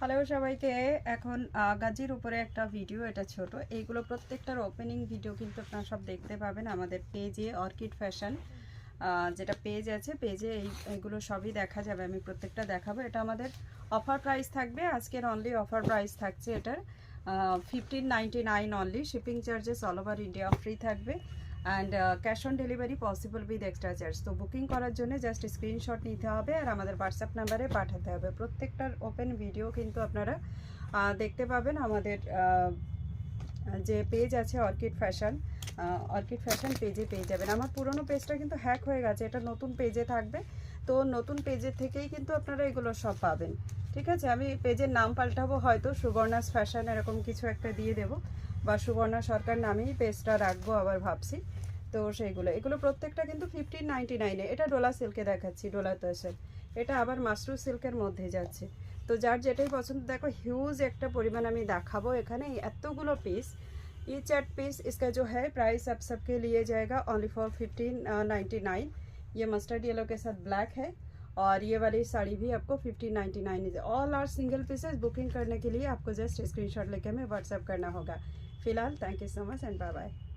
Hello সবাইকে। এখন গাজির উপরে একটা ভিডিও, এটা ছোট, এইগুলো প্রত্যেকটার ওপেনিং ভিডিও কিন্তু আপনারা সব দেখতে পাবেন আমাদের পেজে, অর্কিড ফ্যাশন যেটা পেজ আছে, পেজে এইগুলো সবই দেখা যাবে। আমি প্রত্যেকটা দেখাবো। এটা আমাদের অফার প্রাইস থাকবে, আজকের অনলি অফার প্রাইস থাকছে এটার 1599 only. Shipping charges all over India free থাকবে and cash on delivery possible with extra charge. তো বুকিং করার জন্য জাস্ট স্ক্রিনশট নিতে হবে আর আমাদের হোয়াটসঅ্যাপ নাম্বারে পাঠাতে হবে। প্রত্যেকটার ওপেন ভিডিও কিন্তু আপনারা দেখতে পাবেন আমাদের যে পেজ আছে অর্কিড ফ্যাশন পেজে পেয়ে যাবেন। আমার পুরনো পেজটা কিন্তু হ্যাক হয়ে গেছে, এটা নতুন পেজে থাকবে। তো নতুন পেজের থেকেই কিন্তু আপনারা এগুলো সব পাবেন। ঠিক আছে, আমি পেজের নাম পাল্টাবো, হয়তো সুবর্ণাস ফ্যাশন এরকম কিছু একটা দিয়ে দেবো, বা সুবর্ণা সরকার নামেই পেজটা রাখবো আবার ভাবছি। তো সেইগুলো, এগুলো প্রত্যেকটা কিন্তু 1599-এ। এটা ডোলা সিল্কে দেখাচ্ছি, ডোলা তসর। এটা আবার মাশরু সিল্কের মধ্যে যাচ্ছে। তো যার যেটাই পছন্দ, দেখো হিউজ একটা পরিমাণ আমি দেখাবো এখানে, এতগুলো পিস। ये चैट पीस इसका जो है प्राइस आप सबके लिए जाएगा ओनली फॉर 1599। ये मस्टर्ड येलो के साथ ब्लैक है और ये वाली साड़ी भी आपको 1599। All are single pieces. Booking करने के लिए आपको जस्ट स्क्रीनशॉट लेके हमें व्हाट्सएप करना होगा। फिलहाल thank you so much and bye bye.